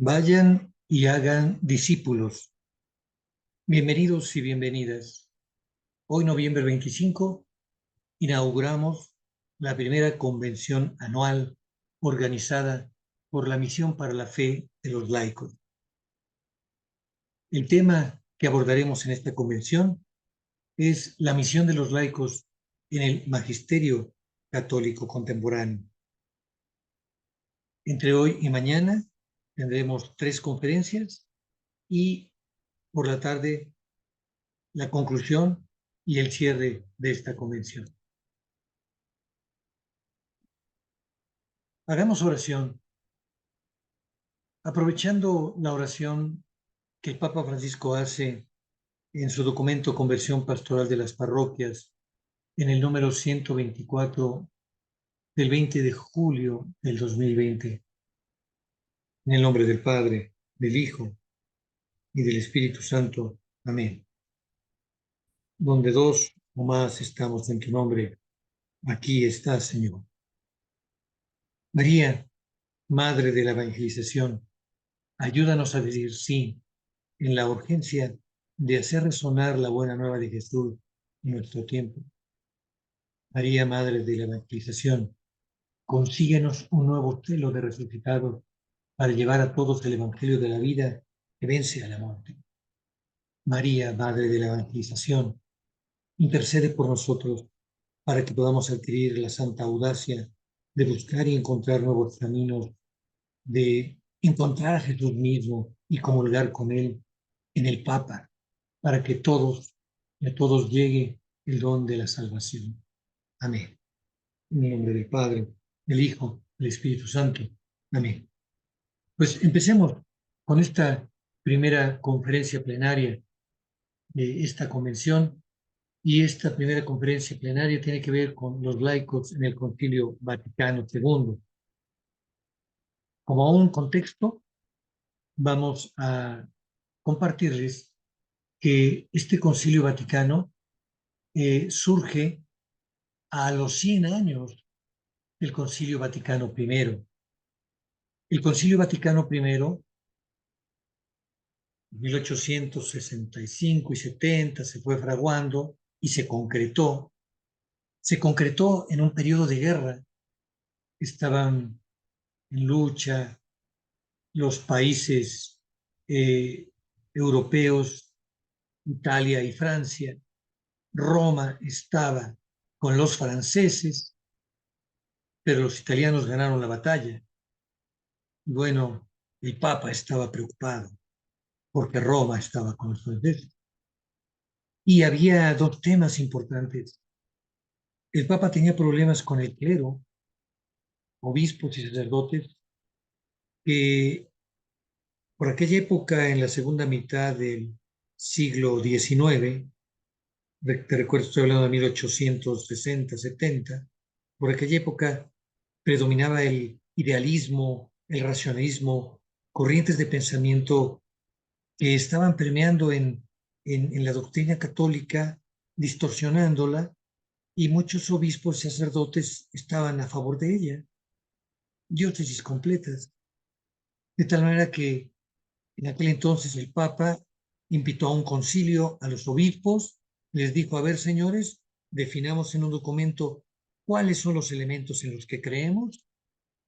Vayan y hagan discípulos. Bienvenidos y bienvenidas. Hoy, noviembre 25, inauguramos la primera convención anual organizada por la Misión para la Fe de los Laicos. El tema que abordaremos en esta convención es la misión de los laicos en el magisterio católico contemporáneo. Entre hoy y mañana tendremos 3 conferencias y por la tarde la conclusión y el cierre de esta convención. Hagamos oración, aprovechando la oración que el Papa Francisco hace en su documento Conversión Pastoral de las Parroquias, en el número 124 del 20 de julio del 2020. En el nombre del Padre, del Hijo y del Espíritu Santo. Amén. Donde 2 o más estamos en tu nombre, aquí estás, Señor. María, Madre de la Evangelización, ayúdanos a decir sí en la urgencia de hacer resonar la buena nueva de Jesús en nuestro tiempo. María, Madre de la Evangelización, consíguenos un nuevo celo de resucitados para llevar a todos el Evangelio de la vida que vence a la muerte. María, Madre de la Evangelización, intercede por nosotros para que podamos adquirir la santa audacia de buscar y encontrar nuevos caminos, de encontrar a Jesús mismo y comulgar con Él en el Papa, para que a todos llegue el don de la salvación. Amén. En el nombre del Padre, del Hijo, del Espíritu Santo. Amén. Pues empecemos con esta primera conferencia plenaria de esta convención, y esta primera conferencia plenaria tiene que ver con los laicos en el Concilio Vaticano II. Como un contexto, vamos a compartirles que este Concilio Vaticano surge a los 100 años del Concilio Vaticano I. El Concilio Vaticano I, 1865 y 70, se fue fraguando y se concretó. Se concretó en un periodo de guerra. Estaban en lucha los países europeos, Italia y Francia. Roma estaba con los franceses, pero los italianos ganaron la batalla. Bueno, el Papa estaba preocupado porque Roma estaba con los franceses. Y había 2 temas importantes. El Papa tenía problemas con el clero, obispos y sacerdotes, que por aquella época, en la segunda mitad del siglo XIX, te recuerdo, estoy hablando de 1860, 70, por aquella época predominaba el idealismo, el racionalismo, corrientes de pensamiento que estaban permeando en la doctrina católica, distorsionándola, y muchos obispos y sacerdotes estaban a favor de ella, diócesis completas. De tal manera que en aquel entonces el Papa invitó a un concilio a los obispos, les dijo: a ver, señores, definamos en un documento cuáles son los elementos en los que creemos,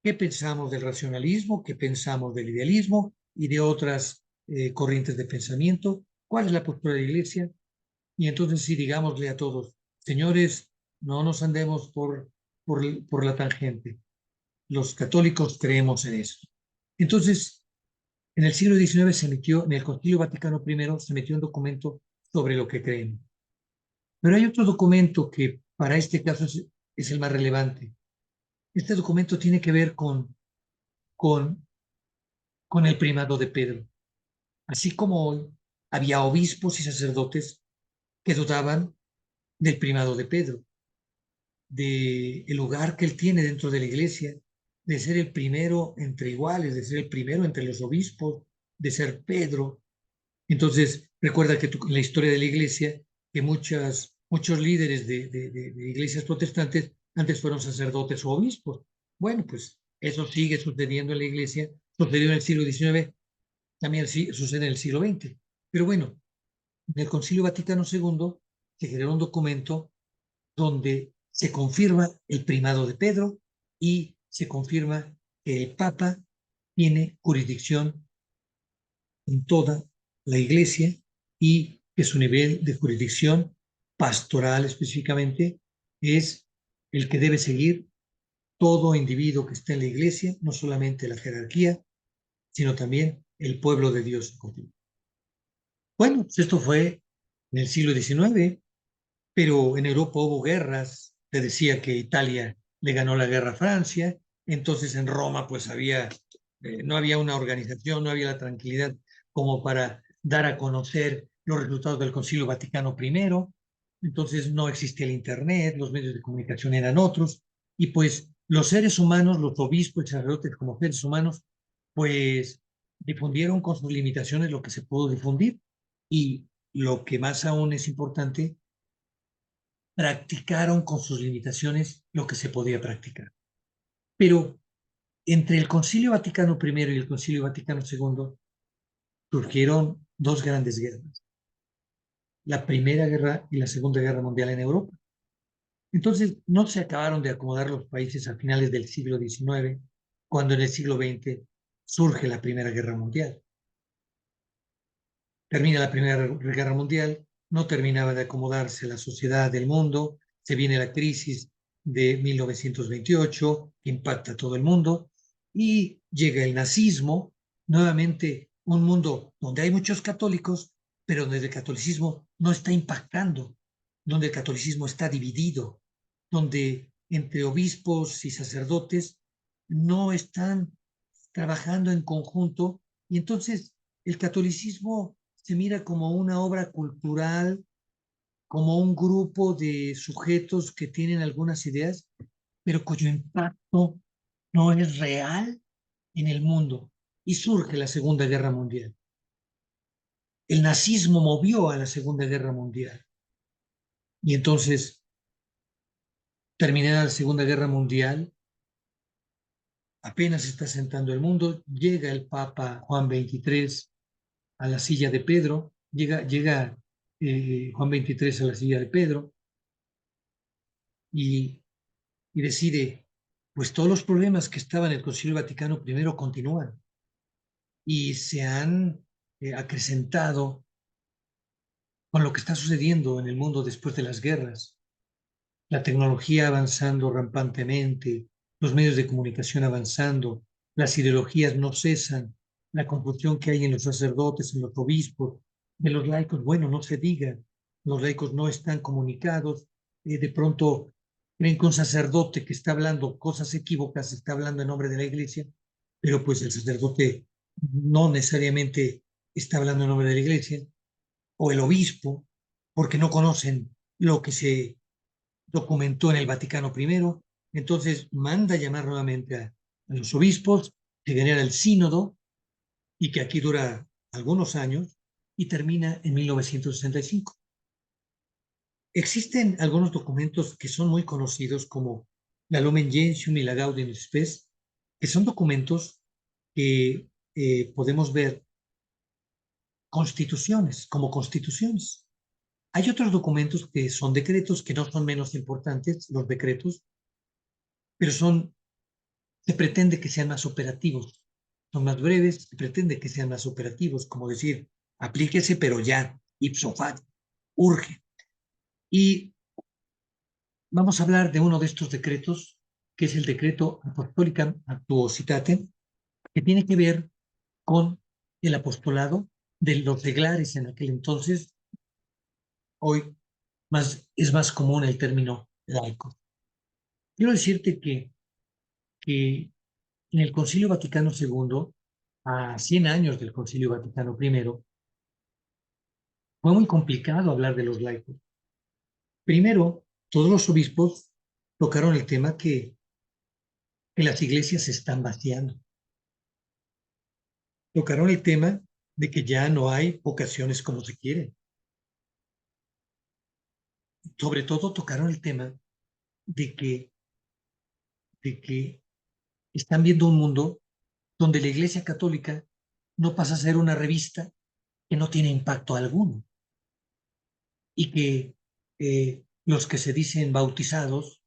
qué pensamos del racionalismo, qué pensamos del idealismo y de otras corrientes de pensamiento, cuál es la postura de la Iglesia. Y entonces sí, digámosle a todos: señores, no nos andemos por la tangente. Los católicos creemos en eso. Entonces, en el siglo XIX se emitió, en el Concilio Vaticano I, se emitió un documento sobre lo que creemos. Pero hay otro documento que para este caso es el más relevante. Este documento tiene que ver con, con el primado de Pedro. Así como hoy había obispos y sacerdotes que dudaban del primado de Pedro, del lugar que él tiene dentro de la iglesia, de ser el primero entre iguales, de ser el primero entre los obispos, de ser Pedro. Entonces, recuerda que en la historia de la iglesia, que muchos líderes de iglesias protestantes antes fueron sacerdotes o obispos. Bueno, pues eso sigue sucediendo en la iglesia, sucedió en el siglo XIX también sucede en el siglo XX. Pero bueno, en el Concilio Vaticano II se generó un documento donde se confirma el primado de Pedro y se confirma que el Papa tiene jurisdicción en toda la Iglesia y que su nivel de jurisdicción pastoral específicamente es el que debe seguir todo individuo que esté en la Iglesia, no solamente la jerarquía, sino también el pueblo de Dios. Bueno, pues esto fue en el siglo XIX, pero en Europa hubo guerras. Te decía que Italia le ganó la guerra a Francia, entonces en Roma pues no había una organización, no había la tranquilidad como para dar a conocer los resultados del Concilio Vaticano I, entonces no existía el Internet, los medios de comunicación eran otros, y pues los seres humanos, los obispos y sacerdotes como seres humanos, pues difundieron con sus limitaciones lo que se pudo difundir, y lo que más aún es importante, practicaron con sus limitaciones lo que se podía practicar. Pero entre el Concilio Vaticano I y el Concilio Vaticano II surgieron dos grandes guerras, la Primera Guerra y la Segunda Guerra Mundial en Europa. Entonces, no se acabaron de acomodar los países a finales del siglo XIX, cuando en el siglo XX surge la Primera Guerra Mundial. Termina la Primera Guerra Mundial, no terminaba de acomodarse la sociedad del mundo, se viene la crisis de 1928, que impacta a todo el mundo, y llega el nazismo, nuevamente un mundo donde hay muchos católicos, pero donde el catolicismo no está impactando, donde el catolicismo está dividido, donde entre obispos y sacerdotes no están trabajando en conjunto, y entonces el catolicismo se mira como una obra cultural, como un grupo de sujetos que tienen algunas ideas, pero cuyo impacto no es real en el mundo. Y surge la Segunda Guerra Mundial. El nazismo movió a la Segunda Guerra Mundial. Y entonces, terminada la Segunda Guerra Mundial, apenas está sentando el mundo, llega el Papa Juan XXIII a la silla de Pedro, llega Juan XXIII a la silla de Pedro, y, y decide, pues todos los problemas que estaban en el Concilio Vaticano I continúan y se han acrecentado con lo que está sucediendo en el mundo después de las guerras. La tecnología avanzando rampantemente, los medios de comunicación avanzando, las ideologías no cesan, la confusión que hay en los sacerdotes, en los obispos, de los laicos, bueno, no se diga, los laicos no están comunicados, de pronto creen que un sacerdote que está hablando cosas equívocas está hablando en nombre de la iglesia, pero pues el sacerdote no necesariamente está hablando en nombre de la iglesia, o el obispo, porque no conocen lo que se documentó en el Vaticano I. Entonces manda llamar nuevamente a los obispos, se genera el sínodo, y que aquí dura algunos años y termina en 1965. Existen algunos documentos que son muy conocidos como la Lumen Gentium y la Gaudium Spes, que son documentos que podemos ver constituciones, como constituciones. Hay otros documentos que son decretos, que no son menos importantes, los decretos, pero se pretende que sean más operativos, son más breves, se pretende que sean más operativos, como decir, aplíquese, pero ya, ipso facto, urge. Y vamos a hablar de uno de estos decretos, que es el decreto Apostolicam Actuositatem, que tiene que ver con el apostolado de los seglares en aquel entonces. Hoy es más común el término laico. Quiero decirte que en el Concilio Vaticano II, a 100 años del Concilio Vaticano I, fue muy complicado hablar de los laicos. Primero, todos los obispos tocaron el tema que las iglesias se están vaciando. Tocaron el tema de que ya no hay vocaciones como se quieren. Sobre todo tocaron el tema de que están viendo un mundo donde la Iglesia Católica no pasa a ser una revista que no tiene impacto alguno y que los que se dicen bautizados,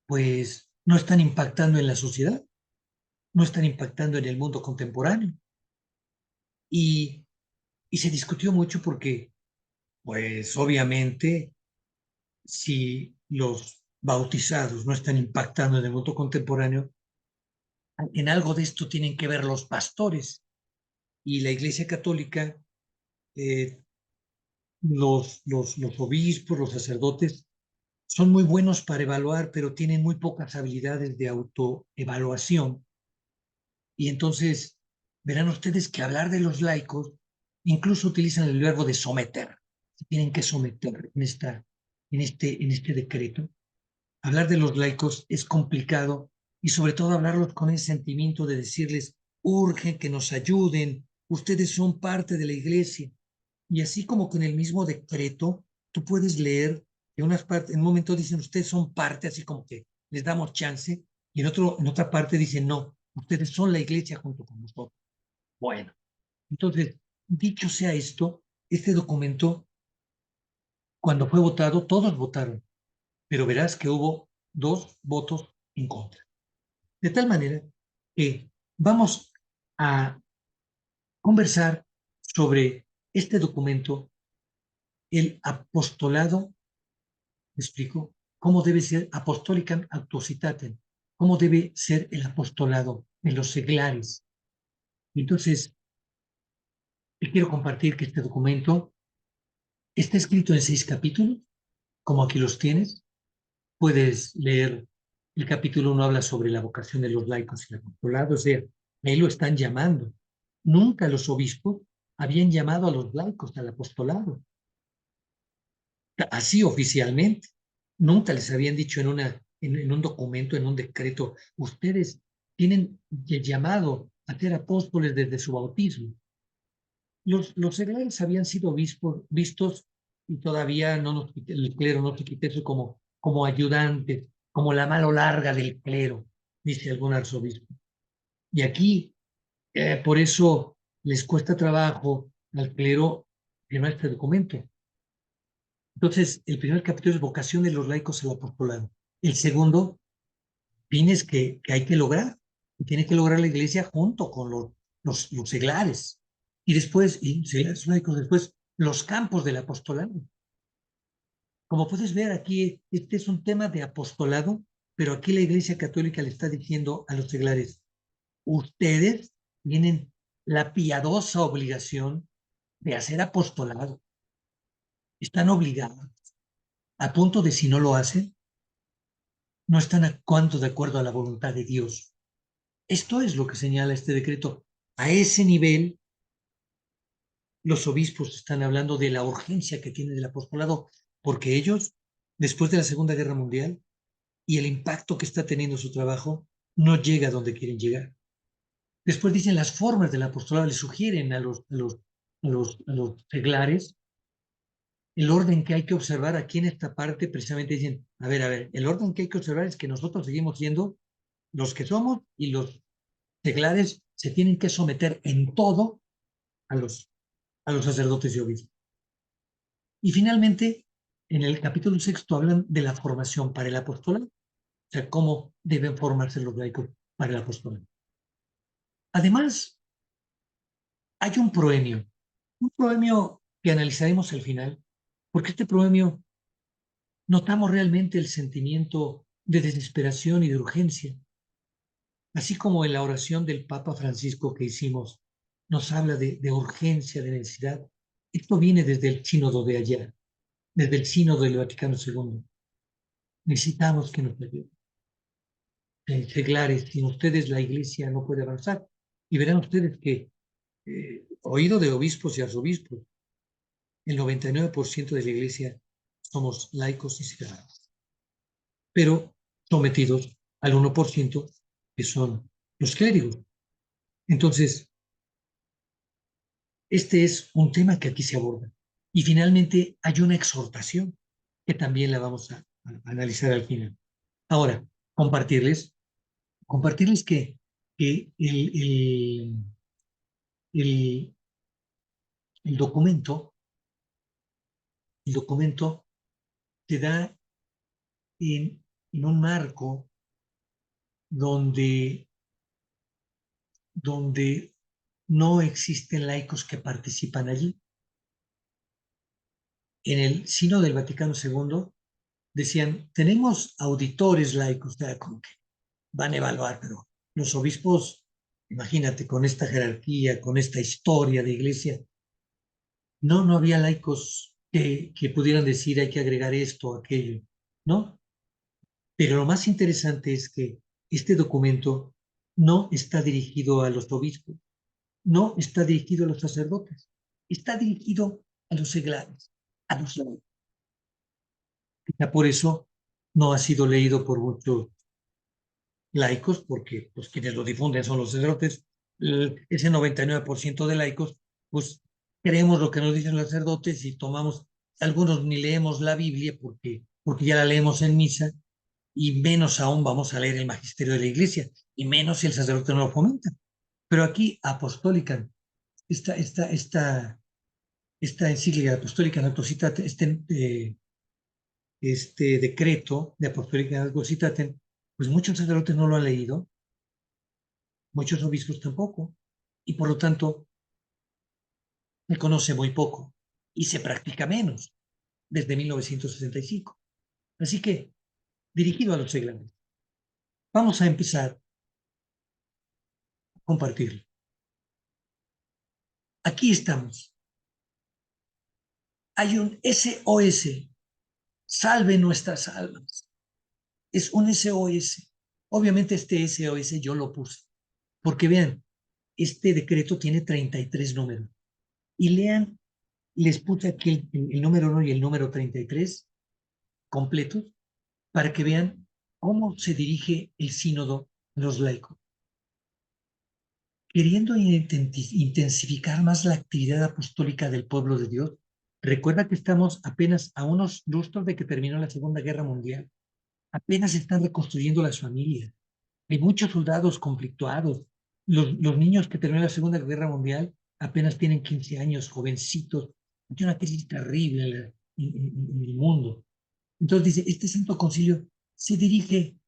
pues no están impactando en la sociedad, no están impactando en el mundo contemporáneo. Y, y se discutió mucho porque, pues obviamente, si los bautizados no están impactando en el mundo contemporáneo, en algo de esto tienen que ver los pastores y la Iglesia Católica, eh, los obispos, los sacerdotes, son muy buenos para evaluar, pero tienen muy pocas habilidades de autoevaluación. Y entonces verán ustedes que hablar de los laicos, incluso utilizan el verbo de someter. Se tienen que someter en este decreto. Hablar de los laicos es complicado y sobre todo hablarlos con ese sentimiento de decirles, urge que nos ayuden, ustedes son parte de la iglesia. Y así como con el mismo decreto, tú puedes leer que en un momento dicen, ustedes son parte, así como que les damos chance, y en otra parte dicen, no, ustedes son la iglesia junto con nosotros. Bueno, entonces, dicho sea esto, este documento, cuando fue votado, todos votaron, pero verás que hubo 2 votos en contra. De tal manera que vamos a conversar sobre este documento, el apostolado. ¿Me explico? ¿Cómo debe ser apostolicam actuositatem? ¿Cómo debe ser el apostolado en los seglares? Entonces, te quiero compartir que este documento está escrito en 6 capítulos, como aquí los tienes. Puedes leer el capítulo 1, habla sobre la vocación de los laicos y el apostolado, o sea, ahí lo están llamando. Nunca los obispos habían llamado a los laicos al apostolado, así oficialmente. Nunca les habían dicho en un documento, en un decreto, ustedes tienen llamado a ser apóstoles desde su bautismo. Los seglares habían sido vistos y todavía el clero no se quita eso como ayudantes, como la mano larga del clero, dice algún arzobispo. Y aquí, por eso les cuesta trabajo al clero firmar este documento. Entonces, el primer capítulo es vocación de los laicos al apostolado. El segundo, fines que hay que lograr, que tiene que lograr la iglesia junto con los seglares. Y después, y seglares laicos, después, los campos del apostolado. Como puedes ver aquí, este es un tema de apostolado, pero aquí la Iglesia Católica le está diciendo a los seglares, ustedes tienen la piadosa obligación de hacer apostolado. Están obligados, a punto de si no lo hacen, no están actuando de acuerdo a la voluntad de Dios. Esto es lo que señala este decreto. A ese nivel, los obispos están hablando de la urgencia que tiene el apostolado, porque ellos, después de la Segunda Guerra Mundial y el impacto que está teniendo su trabajo, no llega a donde quieren llegar. Después dicen las formas del apostolado, le sugieren a los seglares el orden que hay que observar aquí en esta parte. Precisamente dicen, a ver, el orden que hay que observar es que nosotros seguimos siendo los que somos y los seglares se tienen que someter en todo a los sacerdotes y obispos. Y finalmente, en el capítulo 6 hablan de la formación para el apostolado, o sea, cómo deben formarse los laicos para el apostolado. Además, hay un proemio que analizaremos al final, porque este proemio notamos realmente el sentimiento de desesperación y de urgencia, así como en la oración del Papa Francisco que hicimos, nos habla de urgencia, de necesidad. Esto viene desde el sínodo de allá, desde el sínodo del Vaticano II. Necesitamos que nos ayuden. Seglares, sin ustedes la iglesia no puede avanzar. Y verán ustedes que, oído de obispos y arzobispos, el 99% de la iglesia somos laicos y seglares, pero sometidos al 1% que son los clérigos. Entonces, este es un tema que aquí se aborda. Y finalmente hay una exhortación que también la vamos a analizar al final. Ahora, compartirles que el, el documento, el documento te da en un marco donde, donde no existen laicos que participan allí. En el Sínodo del Vaticano II decían, tenemos auditores laicos, como que van a evaluar, pero los obispos, imagínate, con esta jerarquía, con esta historia de iglesia, no había laicos que pudieran decir hay que agregar esto o aquello, ¿no? Pero lo más interesante es que este documento no está dirigido a los obispos, no está dirigido a los sacerdotes, está dirigido a los seglares, a los laicos. Quizá por eso no ha sido leído por muchos laicos, porque pues, quienes lo difunden son los sacerdotes. Ese 99% de laicos, pues creemos lo que nos dicen los sacerdotes y tomamos, algunos ni leemos la Biblia porque ya la leemos en misa, y menos aún vamos a leer el magisterio de la iglesia, y menos si el sacerdote no lo fomenta. Pero aquí, apostólica, esta encíclica apostólica Nautor Citatem, este decreto de apostólica Nautor Citatem, pues muchos sacerdotes no lo han leído, muchos obispos tampoco, y por lo tanto se conoce muy poco y se practica menos desde 1965. Así que, dirigido a los seglares, vamos a empezar a compartirlo. Aquí estamos. Hay un SOS, salve nuestras almas. Es un SOS. Obviamente este SOS yo lo puse, porque vean, este decreto tiene 33 números. Y lean, les puse aquí el número 1 y el número 33 completos para que vean cómo se dirige el sínodo a los laicos. Queriendo intensificar más la actividad apostólica del pueblo de Dios, recuerda que estamos apenas a unos lustros de que terminó la Segunda Guerra Mundial. Apenas están reconstruyendo las familias. Hay muchos soldados conflictuados. Los niños que terminaron la Segunda Guerra Mundial apenas tienen 15 años, jovencitos. Hay una crisis terrible en el mundo. Entonces dice, este Santo Concilio se dirige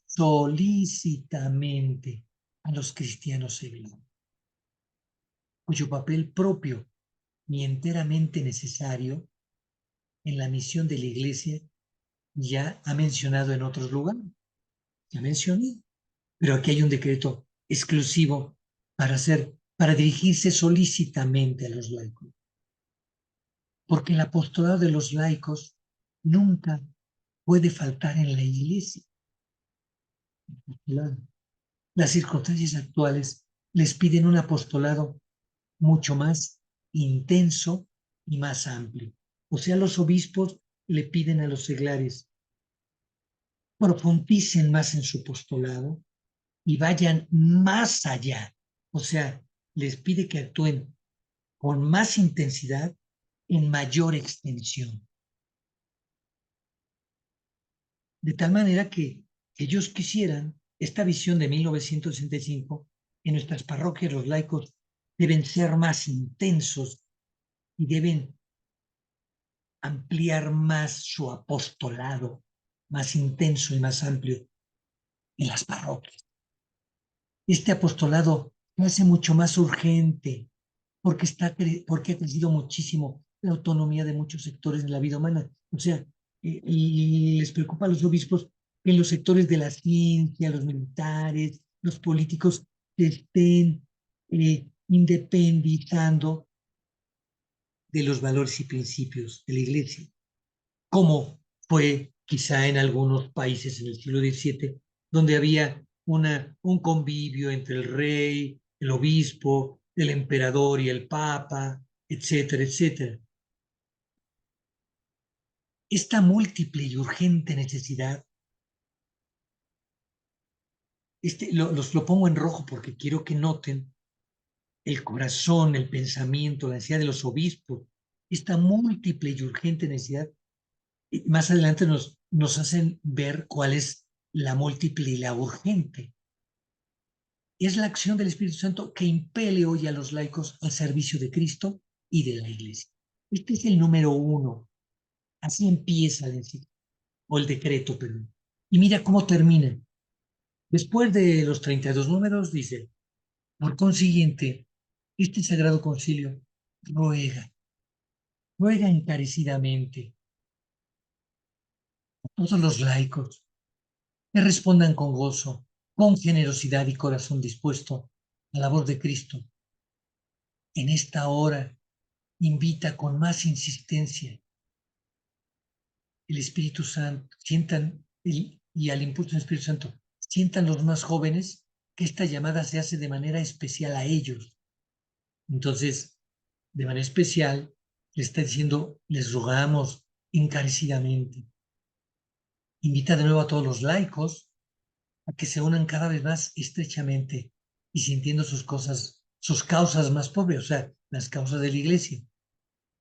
solícitamente a los cristianos seglares, cuyo papel propio ni enteramente necesario en la misión de la Iglesia ya ha mencionado en otros lugares. Ya mencioné, pero aquí hay un decreto exclusivo para dirigirse solícitamente a los laicos. Porque el apostolado de los laicos nunca puede faltar en la Iglesia. Las circunstancias actuales les piden un apostolado mucho más intenso y más amplio. O sea, los obispos le piden a los seglares, profundicen más en su apostolado y vayan más allá. O sea, les pide que actúen con más intensidad en mayor extensión. De tal manera que ellos quisieran esta visión de 1965, en nuestras parroquias los laicos deben ser más intensos y deben ampliar más su apostolado, más intenso y más amplio en las parroquias. Este apostolado lo hace mucho más urgente porque ha crecido muchísimo la autonomía de muchos sectores de la vida humana. O sea, y les preocupa a los obispos que en los sectores de la ciencia, los militares, los políticos, se estén independizando de los valores y principios de la Iglesia, como fue quizá en algunos países en el siglo XVII, donde había un convivio entre el rey, el obispo, el emperador y el papa, etcétera, etcétera. Esta múltiple y urgente necesidad, lo pongo en rojo porque quiero que noten el corazón, el pensamiento, la necesidad de los obispos, esta múltiple y urgente necesidad. Más adelante nos hacen ver cuál es la múltiple y la urgente. es la acción del Espíritu Santo que impele hoy a los laicos al servicio de Cristo y de la Iglesia. Este es el número 1. Así empieza el encíclica, o el decreto, perdón. Y mira cómo termina. Después de los 32 números, dice, por consiguiente, este Sagrado Concilio ruega encarecidamente a todos los laicos que respondan con gozo, con generosidad y corazón dispuesto a la voz de Cristo. En esta hora invita con más insistencia el Espíritu Santo, y al impulso del Espíritu Santo, sientan los más jóvenes que esta llamada se hace de manera especial a ellos. Entonces, de manera especial, le está diciendo, les rogamos encarecidamente. Invita de nuevo a todos los laicos a que se unan cada vez más estrechamente y sintiendo sus causas más pobres, o sea, las causas de la Iglesia,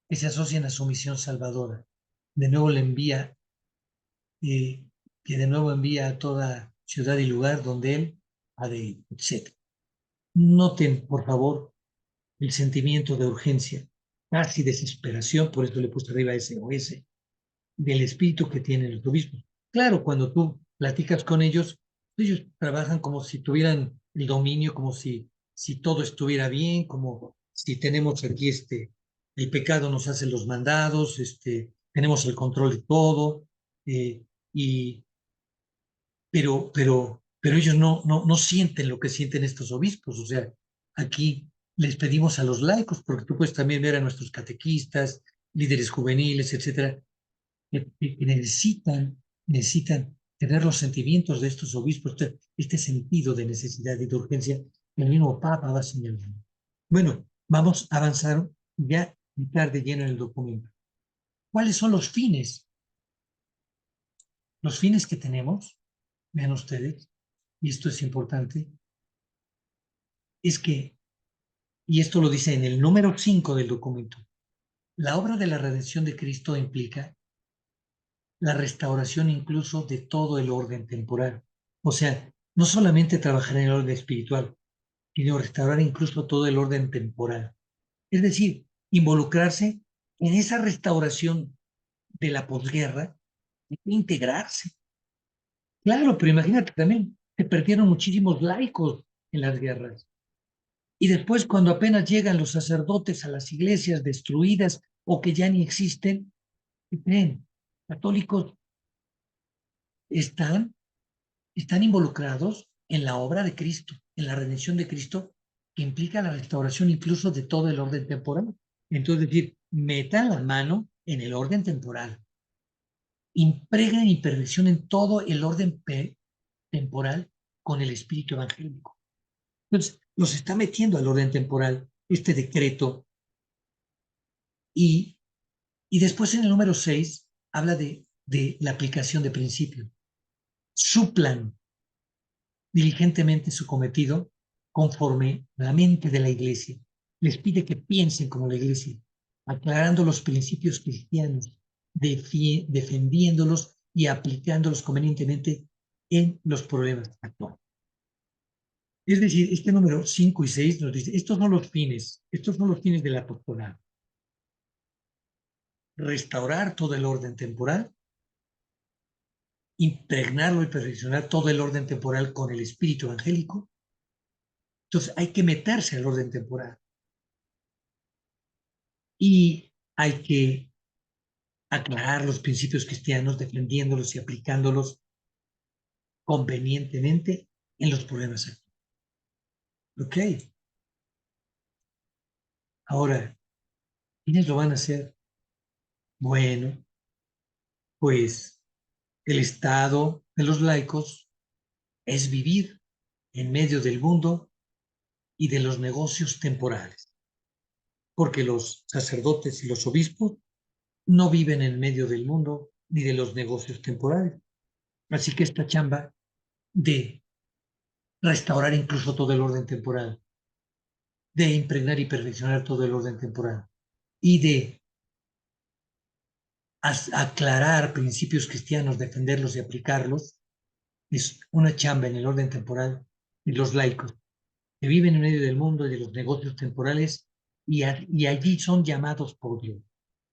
que se asocian a su misión salvadora. De nuevo le envía, que de nuevo envía a toda ciudad y lugar donde él ha de ir, etc. Noten, por favor, el sentimiento de urgencia, casi desesperación, por eso le puse arriba SOS, del espíritu que tienen los obispos. Claro, cuando tú platicas con ellos trabajan como si tuvieran el dominio, como si todo estuviera bien, como si tenemos aquí el pecado nos hace los mandados, tenemos el control de todo, eh, y, pero ellos no sienten lo que sienten estos obispos. O sea, aquí les pedimos a los laicos, porque tú puedes también ver a nuestros catequistas, líderes juveniles, etcétera, que necesitan tener los sentimientos de estos obispos, este sentido de necesidad y de urgencia que el mismo Papa va señalando. Bueno, vamos a avanzar ya entrar de lleno en el documento. ¿Cuáles son los fines? Los fines que tenemos, vean ustedes, y esto es importante, es que, y esto lo dice en el número 5 del documento, la obra de la redención de Cristo implica la restauración incluso de todo el orden temporal. O sea, no solamente trabajar en el orden espiritual, sino restaurar incluso todo el orden temporal. Es decir, involucrarse en esa restauración de la posguerra, hay que integrarse. Claro, pero imagínate también, se perdieron muchísimos laicos en las guerras. Y después, cuando apenas llegan los sacerdotes a las iglesias destruidas o que ya ni existen, ¿qué creen? Católicos están están involucrados en la obra de Cristo, en la redención de Cristo, que implica la restauración incluso de todo el orden temporal. Entonces, es decir, metan la mano en el orden temporal, impregnen y perfeccionen todo el orden temporal con el espíritu evangélico. Entonces, los está metiendo al orden temporal este decreto, y, y después en el número 6 habla de la aplicación de principios. Suplan diligentemente su cometido conforme a la mente de la Iglesia. Les pide que piensen como la Iglesia, aclarando los principios cristianos, defendiéndolos y aplicándolos convenientemente en los problemas actuales. Es decir, este número 5 y 6 nos dice, estos son los fines del apostolado. Restaurar todo el orden temporal, impregnarlo y perfeccionar todo el orden temporal con el espíritu evangélico. Entonces hay que meterse al orden temporal. Y hay que aclarar los principios cristianos, defendiéndolos y aplicándolos convenientemente en los problemas actuales. Ok. Ahora, ¿quiénes lo van a hacer? Bueno, pues el estado de los laicos es vivir en medio del mundo y de los negocios temporales, porque los sacerdotes y los obispos no viven en medio del mundo ni de los negocios temporales. Así que esta chamba de restaurar incluso todo el orden temporal, de impregnar y perfeccionar todo el orden temporal y de aclarar principios cristianos, defenderlos y aplicarlos, es una chamba en el orden temporal de los laicos. que viven en medio del mundo y de los negocios temporales y allí son llamados por Dios.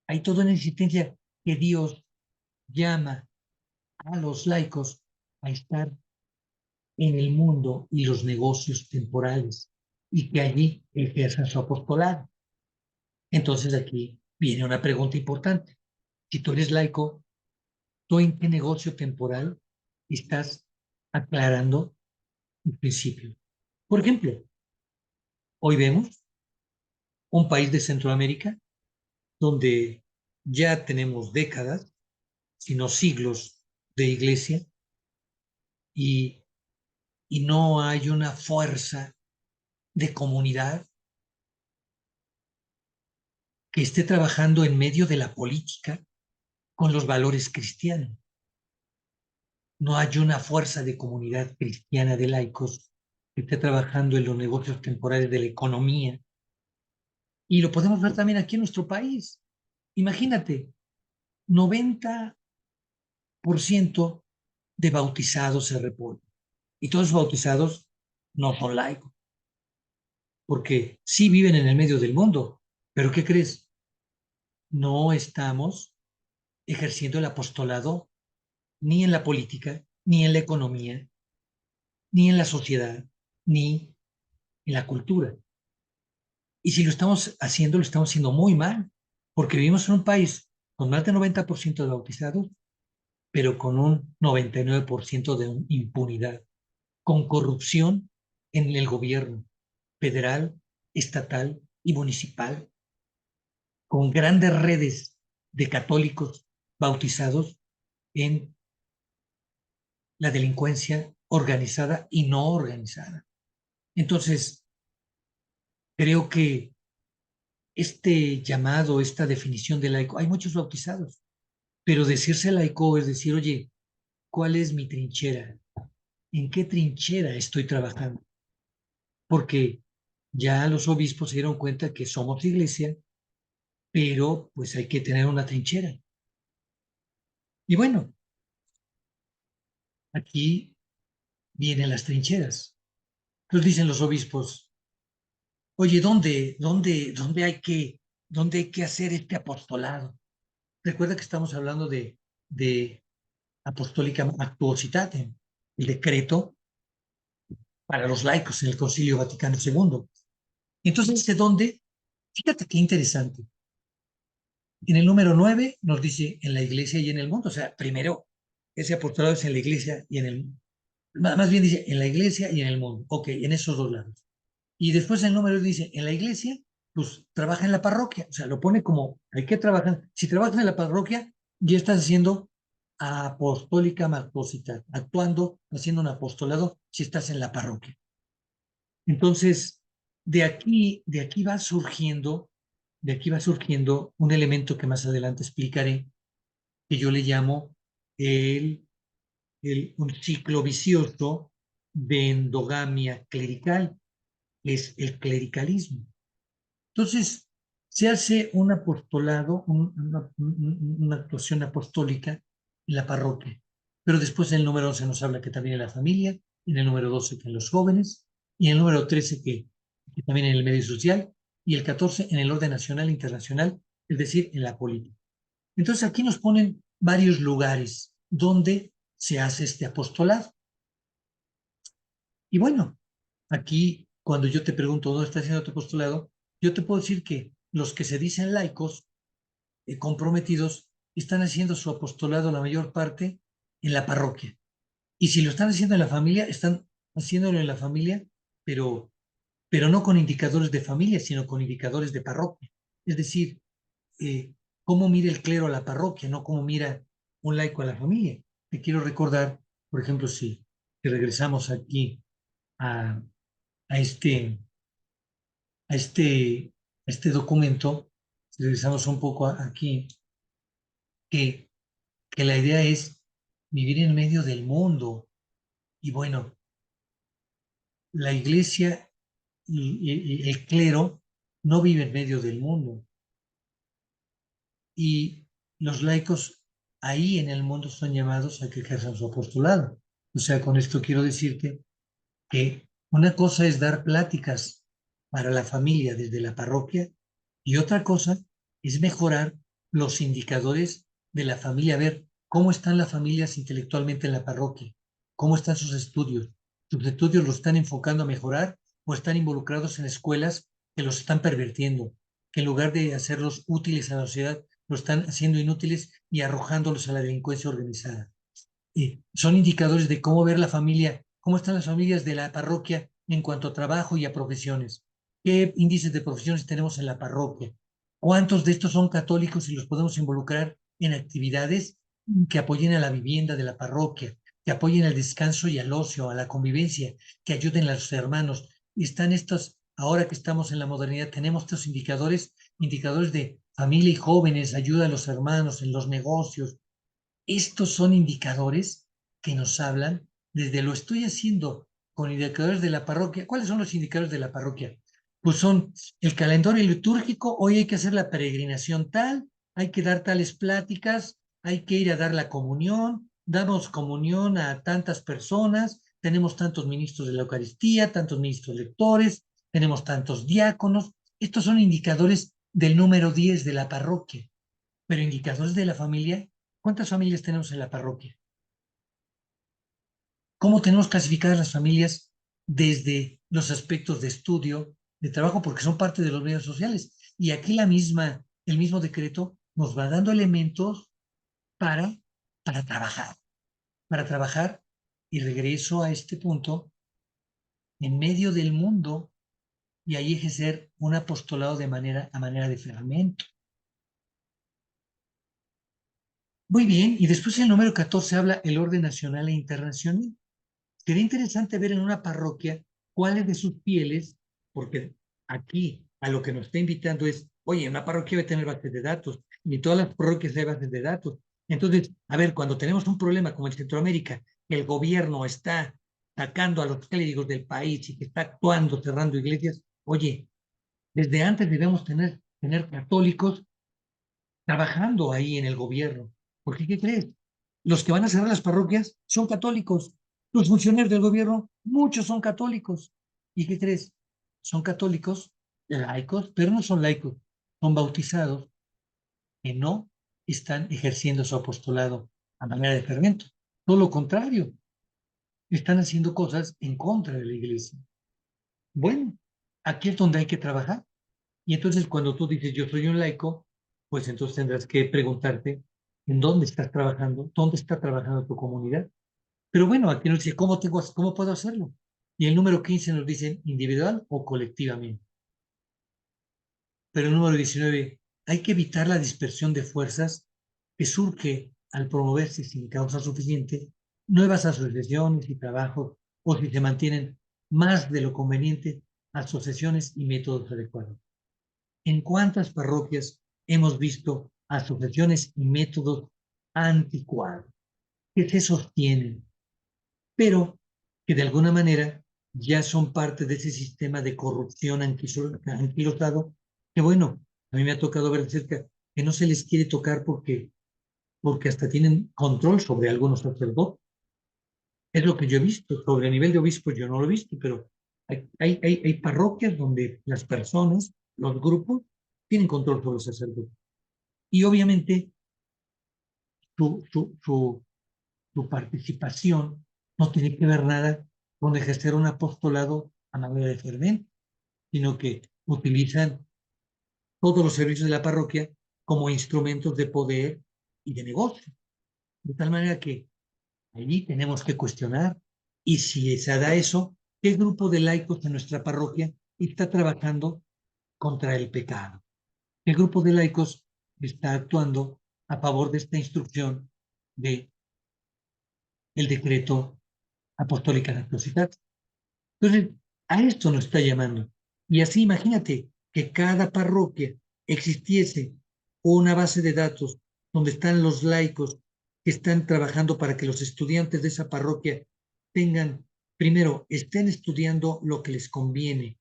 Hay toda una existencia que Dios llama a los laicos a estar en el mundo y los negocios temporales y que allí ejerzan su apostolado. Entonces aquí viene una pregunta importante. Si tú eres laico, ¿tú en qué negocio temporal estás aclarando un principio? Por ejemplo, hoy vemos un país de Centroamérica donde ya tenemos décadas, si no siglos de iglesia y, y no hay una fuerza de comunidad que esté trabajando en medio de la política con los valores cristianos. No hay una fuerza de comunidad cristiana de laicos que esté trabajando en los negocios temporales de la economía. Y lo podemos ver también aquí en nuestro país. Imagínate, 90% de bautizados se reportan. Y todos los bautizados no son laicos, porque sí viven en el medio del mundo. Pero ¿qué crees? No estamos ejerciendo el apostolado ni en la política, ni en la economía, ni en la sociedad, ni en la cultura. Y si lo estamos haciendo muy mal, porque vivimos en un país con más del 90% de bautizados, pero con un 99% de impunidad, con corrupción en el gobierno federal, estatal y municipal, con grandes redes de católicos bautizados en la delincuencia organizada y no organizada. Entonces, creo que este llamado, esta definición de laico, hay muchos bautizados, pero decirse laico es decir, oye, ¿cuál es mi trinchera? ¿En qué trinchera estoy trabajando? Porque ya los obispos se dieron cuenta que somos iglesia, pero pues hay que tener una trinchera. Y bueno, aquí vienen las trincheras. Entonces dicen los obispos, oye, ¿dónde hay que hacer este apostolado? Recuerda que estamos hablando de Apostólica Actuositatem, el decreto para los laicos en el Concilio Vaticano II. Entonces, ¿de dónde? Fíjate qué interesante. En el número 9 nos dice en la iglesia y en el mundo. O sea, primero, ese apostolado es en la iglesia y en el mundo. Más bien dice en la iglesia y en el mundo. Ok, en esos dos lados. Y después el número dice en la iglesia, pues trabaja en la parroquia. O sea, lo pone como hay que trabajar. Si trabajas en la parroquia, ya estás haciendo apostólica magposita, actuando, haciendo un apostolado si estás en la parroquia. Entonces, de aquí va surgiendo un elemento que más adelante explicaré, que yo le llamo el, un ciclo vicioso de endogamia clerical, que es el clericalismo. Entonces, se hace un apostolado, una actuación apostólica en la parroquia, pero después en el número 11 nos habla que también en la familia, en el número 12 que en los jóvenes, y en el número 13 que también en el medio social, y el 14 en el orden nacional e internacional, es decir, en la política. Entonces aquí nos ponen varios lugares donde se hace este apostolado. Y bueno, aquí cuando yo te pregunto dónde está haciendo tu apostolado, yo te puedo decir que los que se dicen laicos, comprometidos, están haciendo su apostolado la mayor parte en la parroquia. Y si lo están haciendo en la familia, están haciéndolo en la familia, pero, pero no con indicadores de familia, sino con indicadores de parroquia. Es decir, cómo mira el clero a la parroquia, no cómo mira un laico a la familia. Te quiero recordar, por ejemplo, si regresamos aquí a, a este, a este, a este documento, si regresamos un poco aquí, que, que la idea es vivir en medio del mundo. Y bueno, la iglesia y el clero no vive en medio del mundo. Y los laicos ahí en el mundo son llamados a que ejerzan su apostolado. O sea, con esto quiero decirte que Una cosa es dar pláticas para la familia desde la parroquia y otra cosa es mejorar los indicadores de la familia, ver cómo están las familias intelectualmente en la parroquia, cómo están sus estudios los están enfocando a mejorar o están involucrados en escuelas que los están pervirtiendo, que en lugar de hacerlos útiles a la sociedad, los están haciendo inútiles y arrojándolos a la delincuencia organizada. Son indicadores de cómo ver la familia, cómo están las familias de la parroquia en cuanto a trabajo y a profesiones. ¿Qué índices de profesiones tenemos en la parroquia? ¿Cuántos de estos son católicos y los podemos involucrar en actividades que apoyen a la vivienda de la parroquia, que apoyen al descanso y al ocio, a la convivencia, que ayuden a los hermanos? Están estos, ahora que estamos en la modernidad, tenemos estos indicadores de familia y jóvenes, ayuda a los hermanos en los negocios. Estos son indicadores que nos hablan, desde lo estoy haciendo con indicadores de la parroquia. ¿Cuáles son los indicadores de la parroquia? Pues son el calendario litúrgico, hoy hay que hacer la peregrinación tal, hay que dar tales pláticas, hay que ir a dar la comunión, damos comunión a tantas personas, tenemos tantos ministros de la Eucaristía, tantos ministros lectores, tenemos tantos diáconos. Estos son indicadores del número 10 de la parroquia, pero indicadores de la familia. ¿Cuántas familias tenemos en la parroquia? ¿Cómo tenemos clasificadas las familias desde los aspectos de estudio, de trabajo, porque son parte de los medios sociales? Y aquí el mismo decreto nos va dando elementos para, para trabajar, para trabajar, y regreso a este punto, en medio del mundo, y ahí ejercer un apostolado a manera de fermento. Muy bien, y después el número 14 habla el orden nacional e internacional. Sería interesante ver en una parroquia cuáles de sus fieles, porque aquí a lo que nos está invitando es, oye, una parroquia debe tener bases de datos, ni todas las parroquias hay bases de datos. Entonces, a ver, cuando tenemos un problema como en Centroamérica, que el gobierno está sacando a los clérigos del país y que está actuando, cerrando iglesias, oye, desde antes debemos tener católicos trabajando ahí en el gobierno. Porque, ¿qué crees? Los que van a cerrar las parroquias son católicos. Los funcionarios del gobierno, muchos son católicos. ¿Y qué crees? Son católicos laicos, pero no son laicos, son bautizados que no están ejerciendo su apostolado a manera de fermento. Todo lo contrario, están haciendo cosas en contra de la iglesia. Bueno, aquí es donde hay que trabajar. Y entonces cuando tú dices yo soy un laico, pues entonces tendrás que preguntarte en dónde estás trabajando, dónde está trabajando tu comunidad. Pero bueno, aquí nos dice cómo puedo hacerlo. Y el número 15 nos dice individual o colectivamente. Pero el número 19, hay que evitar la dispersión de fuerzas que surge al promoverse sin causa suficiente nuevas asociaciones y trabajos, o si se mantienen más de lo conveniente asociaciones y métodos adecuados. ¿En cuántas parroquias hemos visto asociaciones y métodos anticuados que se sostienen, pero que de alguna manera ya son parte de ese sistema de corrupción anquilosado, que bueno, a mí me ha tocado ver de cerca que no se les quiere tocar porque hasta tienen control sobre algunos sacerdotes? Es lo que yo he visto. Sobre el nivel de obispos yo no lo he visto, pero hay parroquias donde las personas, los grupos, tienen control sobre los sacerdotes. Y obviamente su, su, su, su participación no tiene que ver nada con ejercer un apostolado a manera de fermento, sino que utilizan todos los servicios de la parroquia como instrumentos de poder y de negocio. De tal manera que allí tenemos que cuestionar, y si se da eso, ¿qué grupo de laicos de nuestra parroquia está trabajando contra el pecado? ¿Qué grupo de laicos está actuando a favor de esta instrucción de el decreto apostólica de atrocidad? Entonces, a esto nos está llamando. Y así imagínate que cada parroquia existiese una base de datos donde están los laicos que están trabajando para que los estudiantes de esa parroquia tengan, primero, estén estudiando lo que les conviene,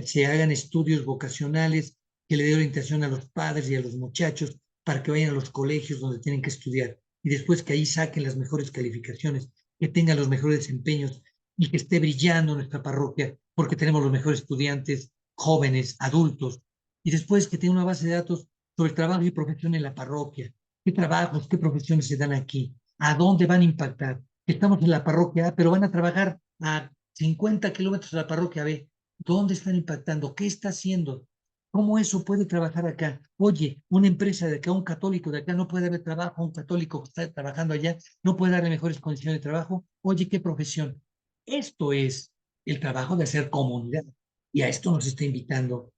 se hagan estudios vocacionales que le dé orientación a los padres y a los muchachos para que vayan a los colegios donde tienen que estudiar y después que ahí saquen las mejores calificaciones, que tengan los mejores desempeños y que esté brillando nuestra parroquia porque tenemos los mejores estudiantes, jóvenes, adultos, y después que tenga una base de datos sobre trabajo y profesión en la parroquia, qué trabajos, qué profesiones se dan aquí, a dónde van a impactar. Estamos en la parroquia A, pero van a trabajar a 50 kilómetros de la parroquia B. ¿Dónde están impactando? ¿Qué está haciendo? ¿Cómo eso puede trabajar acá? Oye, una empresa de acá, un católico de acá, no puede haber trabajo, un católico que está trabajando allá, no puede darle mejores condiciones de trabajo. Oye, ¿qué profesión? Esto es el trabajo de hacer comunidad. Y a esto nos está invitando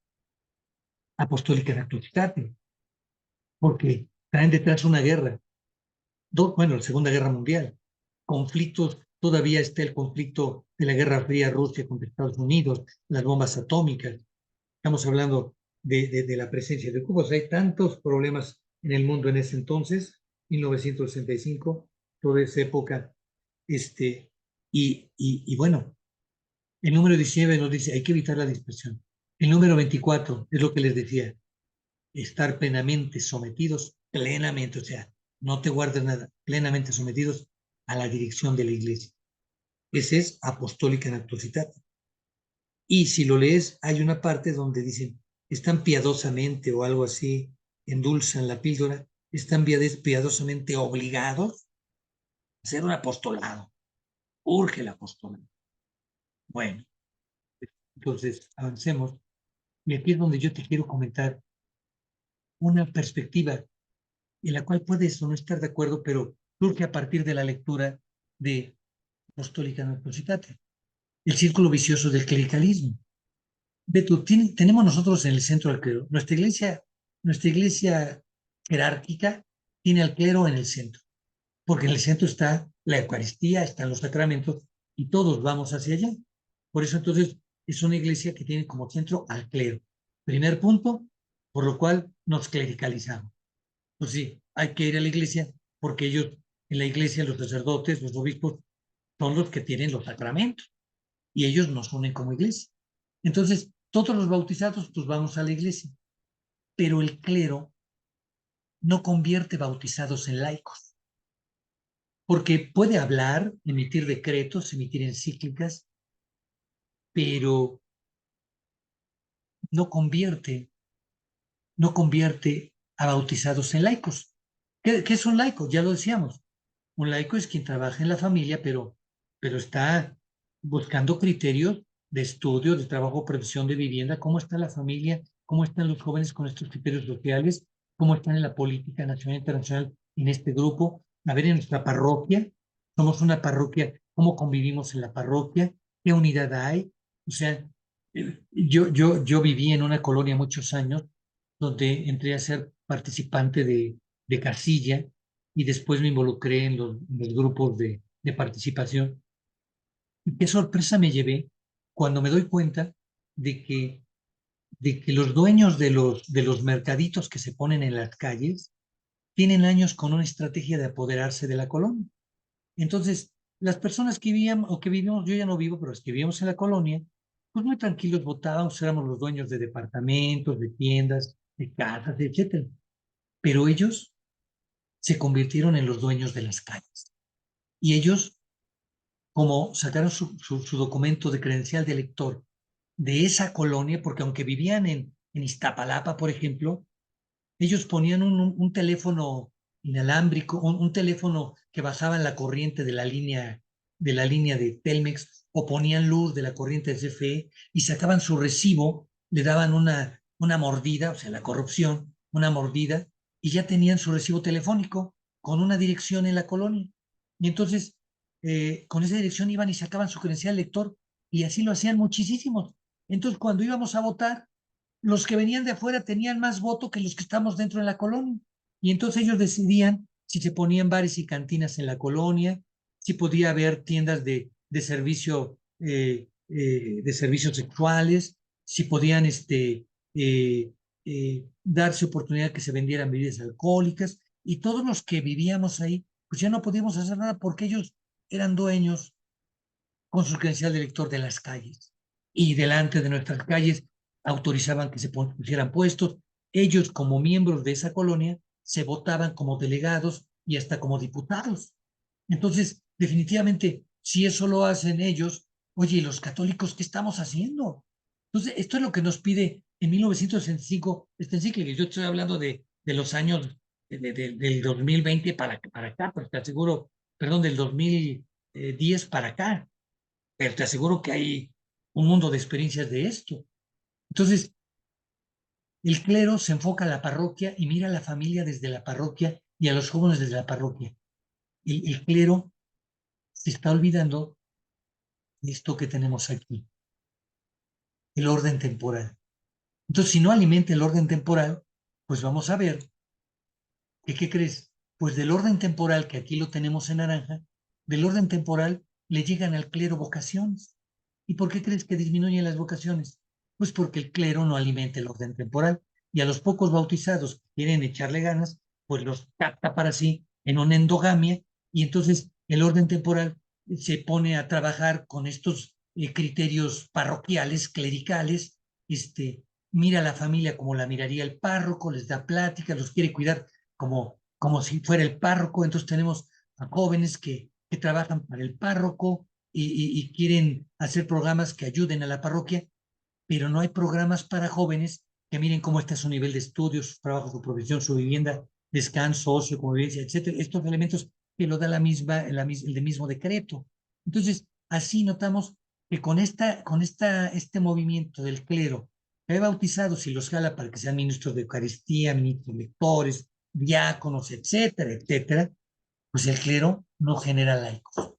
Apostólica Rectificate, porque traen detrás una guerra, bueno, la Segunda Guerra Mundial, conflictos, todavía está el conflicto de la Guerra Fría Rusia contra Estados Unidos, las bombas atómicas, estamos hablando de la presencia de Cuba, o sea, hay tantos problemas en el mundo en ese entonces, 1965, toda esa época, y bueno, el número 19 nos dice, hay que evitar la dispersión. El número 24 es lo que les decía, estar plenamente sometidos, plenamente, o sea, no te guardes nada, plenamente sometidos a la dirección de la iglesia. Ese es apostólica en actuosidad. Y si lo lees, hay una parte donde dicen, están piadosamente o algo así, endulzan la píldora, están piadosamente obligados a hacer un apostolado. Urge el apostolado. Bueno, entonces avancemos. Y aquí es donde yo te quiero comentar una perspectiva en la cual puedes o no estar de acuerdo, pero surge a partir de la lectura de Apostólica Necrocitate, el círculo vicioso del clericalismo. Beto, tenemos nosotros en el centro al clero. Nuestra iglesia jerárquica tiene al clero en el centro, porque en el centro está la Eucaristía, están los sacramentos y todos vamos hacia allá. Por eso entonces es una iglesia que tiene como centro al clero. Primer punto, por lo cual nos clericalizamos. Pues sí, hay que ir a la iglesia porque ellos, en la iglesia, los sacerdotes, los obispos, son los que tienen los sacramentos y ellos nos unen como iglesia. Entonces, todos los bautizados, pues vamos a la iglesia, pero el clero no convierte bautizados en laicos, porque puede hablar, emitir decretos, emitir encíclicas, pero no convierte, no convierte a bautizados en laicos. ¿Qué es un laico? Ya lo decíamos. Un laico es quien trabaja en la familia, pero está buscando criterios de estudio, de trabajo, previsión de vivienda, cómo está la familia, cómo están los jóvenes con estos criterios sociales, cómo están en la política nacional e internacional en este grupo. A ver, en nuestra parroquia, somos una parroquia, cómo convivimos en la parroquia, qué unidad hay. O sea, yo viví en una colonia muchos años donde entré a ser participante de casilla y después me involucré en los grupos de participación. Y qué sorpresa me llevé cuando me doy cuenta de que, de que los dueños de los mercaditos que se ponen en las calles tienen años con una estrategia de apoderarse de la colonia. Entonces, las personas que vivían o que vivimos, yo ya no vivo, pero los que vivíamos en la colonia, pues muy tranquilos votábamos, éramos los dueños de departamentos, de tiendas, de casas, etcétera. Pero ellos se convirtieron en los dueños de las calles. Y ellos, como sacaron su documento de credencial de elector de esa colonia, porque aunque vivían en Iztapalapa, por ejemplo, ellos ponían un teléfono inalámbrico, un teléfono que bajaba en la corriente de la línea de Telmex, o ponían luz de la corriente de CFE y sacaban su recibo, le daban una mordida, o sea, la corrupción, una mordida, y ya tenían su recibo telefónico con una dirección en la colonia. Y entonces, con esa dirección iban y sacaban su credencial lector, y así lo hacían muchísimos. Entonces, cuando íbamos a votar, los que venían de afuera tenían más voto que los que estamos dentro de la colonia. Y entonces ellos decidían si se ponían bares y cantinas en la colonia, si podía haber tiendas de servicios sexuales, si podían darse oportunidad que se vendieran bebidas alcohólicas. Y todos los que vivíamos ahí, pues ya no podíamos hacer nada porque ellos eran dueños con su credencial de elector de las calles. Y delante de nuestras calles autorizaban que se pusieran puestos. Ellos, como miembros de esa colonia, se votaban como delegados y hasta como diputados. Entonces, definitivamente, si eso lo hacen ellos, Oye, ¿y los católicos qué estamos haciendo? Entonces, esto es lo que nos pide en 1965 esta encíclica. Yo estoy hablando de los años del 2020 para acá, pero te aseguro, perdón, del 2010 para acá, pero te aseguro que hay un mundo de experiencias de esto. Entonces, el clero se enfoca a la parroquia y mira a la familia desde la parroquia y a los jóvenes desde la parroquia. El clero se está olvidando de esto que tenemos aquí, el orden temporal. Entonces, si no alimenta el orden temporal, pues vamos a ver que, ¿qué crees? Pues del orden temporal, que aquí lo tenemos en naranja, del orden temporal le llegan al clero vocaciones. ¿Y por qué crees que disminuyen las vocaciones? Pues porque el clero no alimenta el orden temporal y a los pocos bautizados que quieren echarle ganas, pues los capta para sí en una endogamia y entonces el orden temporal se pone a trabajar con estos criterios parroquiales, clericales, mira a la familia como la miraría el párroco, les da plática, los quiere cuidar como si fuera el párroco. Entonces tenemos a jóvenes que trabajan para el párroco y quieren hacer programas que ayuden a la parroquia, pero no hay programas para jóvenes que miren cómo está su nivel de estudios, su trabajo, su profesión, su vivienda, descanso, ocio, convivencia, etcétera. Estos elementos que lo da el mismo decreto. Entonces, así notamos que este movimiento del clero, que hay bautizados y los jala para que sean ministros de Eucaristía, ministros lectores, diáconos, etcétera, etcétera, pues el clero no genera laicos.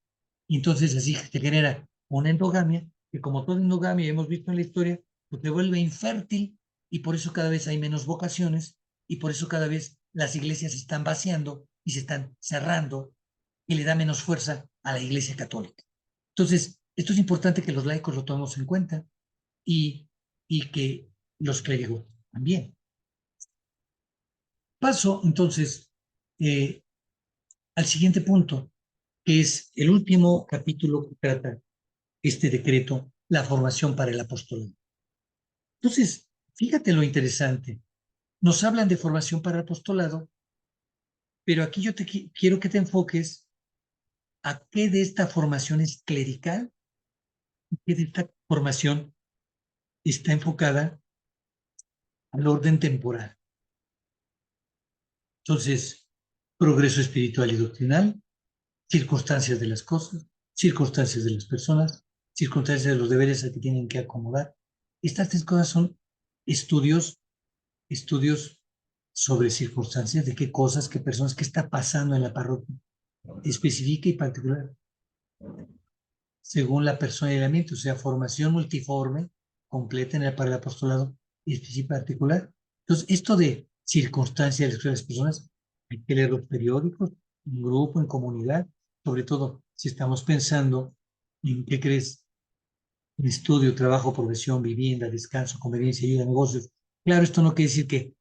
Y entonces así se genera una endogamia que, como toda endogamia hemos visto en la historia, pues se vuelve infértil y por eso cada vez hay menos vocaciones y por eso cada vez las iglesias se están vaciando y se están cerrando y le da menos fuerza a la iglesia católica. Entonces, esto es importante que los laicos lo tomemos en cuenta y, y que los clérigos también. Paso entonces eh, al siguiente punto, que es el último capítulo que trata este decreto, la formación para el apostolado. Entonces, fíjate lo interesante. Nos hablan de formación para el apostolado, pero aquí yo quiero que te enfoques a qué de esta formación es clerical y qué de esta formación está enfocada al orden temporal. Entonces, progreso espiritual y doctrinal, circunstancias de las cosas, circunstancias de las personas, circunstancias de los deberes a que tienen que acomodar. Estas tres cosas son estudios sobre circunstancias de qué cosas, qué personas, qué está pasando en la parroquia, específica y particular, según la persona y el ambiente, o sea, formación multiforme, completa para el apostolado, específica y particular. Entonces, esto de circunstancias de las personas, hay que leer los periódicos, en grupo, en comunidad, sobre todo si estamos pensando en qué crees, en estudio, trabajo, profesión, vivienda, descanso, conveniencia, ayuda, negocios. Claro, esto no quiere decir que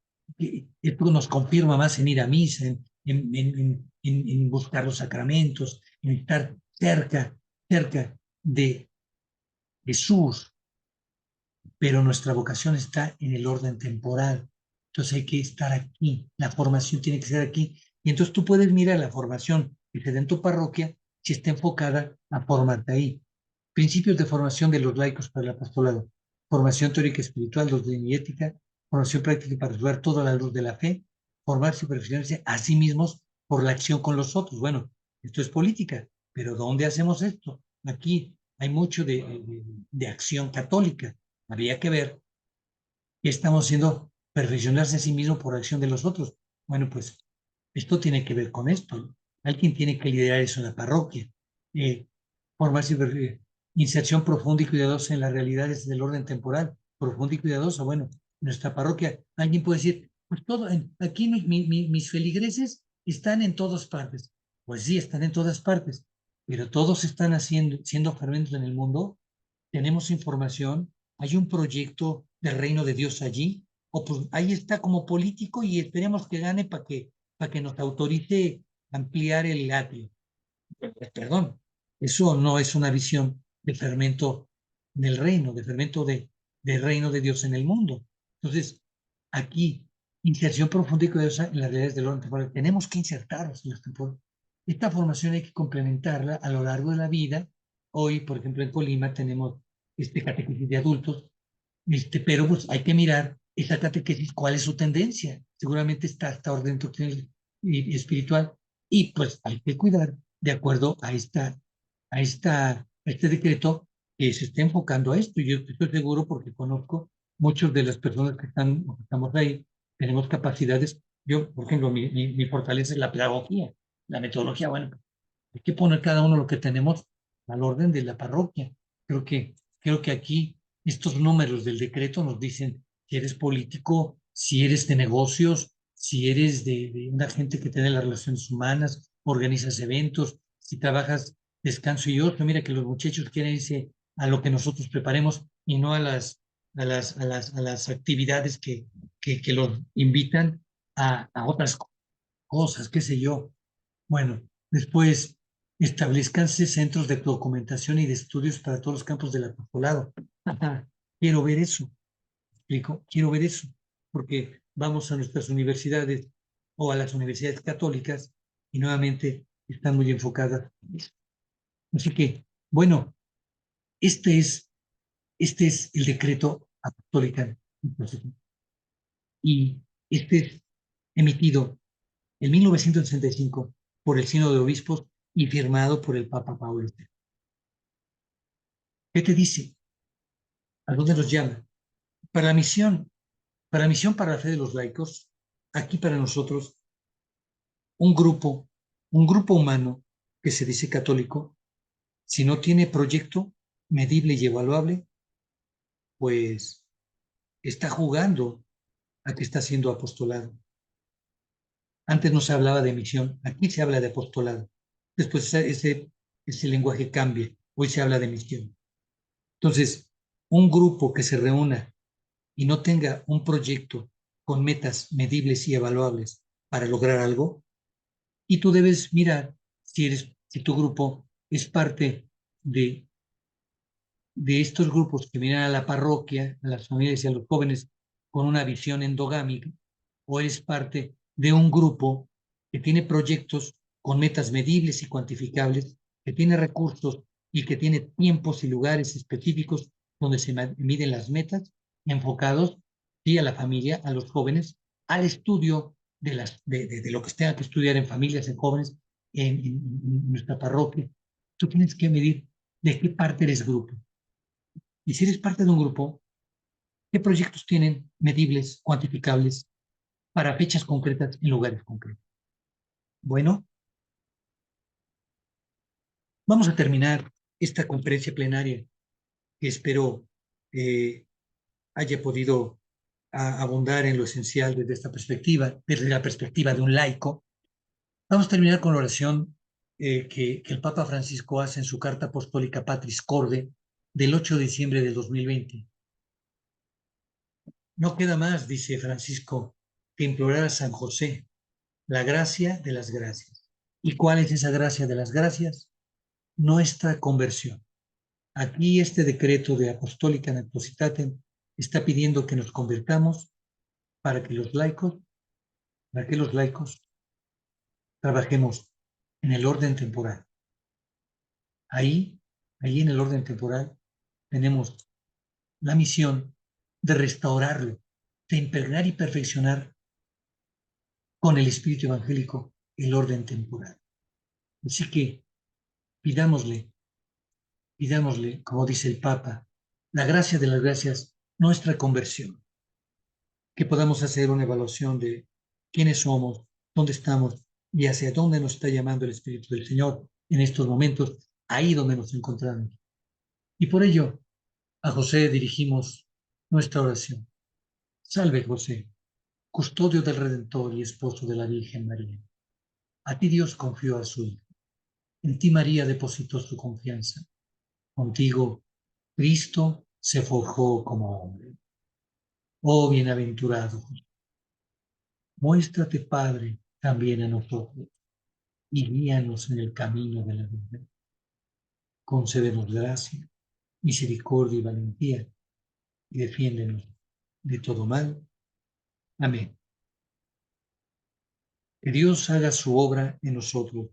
esto nos confirma más en ir a misa, en buscar los sacramentos, en estar cerca de Jesús, pero nuestra vocación está en el orden temporal. Entonces hay que estar aquí, la formación tiene que ser aquí. Y entonces tú puedes mirar la formación que se da en tu parroquia si está enfocada a formarte ahí. Principios de formación de los laicos para el apostolado. Formación teórica espiritual, doctrina y ética. Formación práctica para estudiar toda la luz de la fe. Formarse y perfeccionarse a sí mismos por la acción con los otros. Bueno, esto es política, pero ¿dónde hacemos esto? Aquí hay mucho de acción católica. Habría que ver qué estamos haciendo, perfeccionarse a sí mismo por acción de los otros. Bueno, pues esto tiene que ver con esto. Alguien tiene que liderar eso en la parroquia. Eh, Formarse, inserción profunda y cuidadosa en las realidades del orden temporal. Profunda y cuidadosa. Bueno, en nuestra parroquia, alguien puede decir, pues todo, aquí mis feligreses están en todas partes. Pues sí, están en todas partes, pero todos están siendo fermentos en el mundo. Tenemos información, hay un proyecto del reino de Dios allí, o pues ahí está como político y esperemos que gane para que nos autorice ampliar el atrio. Perdón, eso no es una visión de fermento del reino, de fermento del reino de Dios en el mundo. Entonces, aquí, inserción profunda y cuidadosa en las realidades del orden temporal. Tenemos que insertarnos en las temporales. Esta formación hay que complementarla a lo largo de la vida Hoy, por ejemplo, en Colima tenemos catequesis de adultos, pero pues hay que mirar esa catequesis, cuál es su tendencia. Seguramente está hasta orden doctrinal y espiritual, y pues hay que cuidar de acuerdo a este decreto que se está enfocando a esto. Yo estoy seguro porque conozco muchas de las personas que estamos ahí, tenemos capacidades. Yo, por ejemplo, mi fortaleza es la pedagogía, la metodología. Bueno, hay que poner cada uno lo que tenemos al orden de la parroquia. Creo que aquí estos números del decreto nos dicen si eres político, si eres de negocios, si eres de una gente que tiene las relaciones humanas, organizas eventos, si trabajas descanso y ocio. Mira que los muchachos quieren irse a lo que nosotros preparemos y no a las actividades que los invitan a otras cosas, qué sé yo. Bueno, después establezcanse centros de documentación y de estudios para todos los campos del apostolado. Ajá, quiero ver eso, explico, quiero ver eso, porque vamos a nuestras universidades o a las universidades católicas y nuevamente están muy enfocadas en eso. Así que, bueno, este es, este es el decreto apostólico y este es emitido en 1965 por el Sínodo de Obispos y firmado por el Papa Pablo III. ¿Qué te dice? ¿A dónde nos llama? Para la misión, para la fe de los laicos, aquí para nosotros, un grupo, un grupo humano que se dice católico, si no tiene proyecto medible y evaluable, pues está jugando a que está siendo apostolado. Antes no se hablaba de misión, aquí se habla de apostolado. Después ese lenguaje cambia, hoy se habla de misión. Entonces, un grupo que se reúna y no tenga un proyecto con metas medibles y evaluables para lograr algo, y tú debes mirar si tu grupo es parte de estos grupos que miran a la parroquia, a las familias y a los jóvenes con una visión endogámica, o eres parte de un grupo que tiene proyectos con metas medibles y cuantificables, que tiene recursos y que tiene tiempos y lugares específicos donde se miden las metas, enfocados sí, a la familia, a los jóvenes, al estudio de lo que se tenga que estudiar en familias, en jóvenes, en nuestra parroquia. Tú tienes que medir de qué parte eres grupo. Y si eres parte de un grupo, ¿qué proyectos tienen medibles, cuantificables, para fechas concretas en lugares concretos? Bueno, vamos a terminar esta conferencia plenaria que espero eh, haya podido abundar en lo esencial desde esta perspectiva, desde la perspectiva de un laico. Vamos a terminar con la oración que el Papa Francisco hace en su carta apostólica Patris Corde del 8 de diciembre de 2020. No queda más, dice Francisco, que implorar a San José la gracia de las gracias. ¿Y cuál es esa gracia de las gracias? Nuestra conversión. Aquí este decreto de Apostólica Necrositatem está pidiendo que nos convirtamos para que los laicos, trabajemos en el orden temporal. Ahí en el orden temporal, tenemos la misión de restaurarlo, de impregnar y perfeccionar con el espíritu evangélico el orden temporal. Así que pidámosle, como dice el Papa, la gracia de las gracias, nuestra conversión, que podamos hacer una evaluación de quiénes somos, dónde estamos y hacia dónde nos está llamando el Espíritu del Señor en estos momentos, ahí donde nos encontramos. Y por ello, a José dirigimos nuestra oración. Salve José, custodio del Redentor y esposo de la Virgen María. A ti Dios confió a su Hijo. En ti María depositó su confianza. Contigo Cristo se forjó como hombre. Oh bienaventurado, muéstrate, Padre, también a nosotros y guíanos en el camino de la vida. Concédenos gracia, misericordia y valentía y defiéndenos de todo mal. Amén. Que Dios haga su obra en nosotros,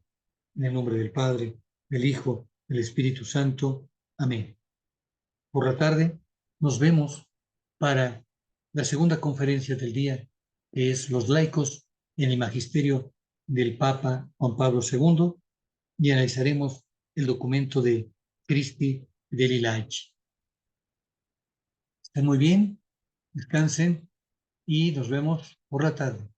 en el nombre del Padre, del Hijo del Espíritu Santo. Amén. Por la tarde nos vemos para la segunda conferencia del día, que es los laicos en el magisterio del Papa Juan Pablo II, y analizaremos el documento de Christi Dei Laici. Estén muy bien, descansen y nos vemos por la tarde.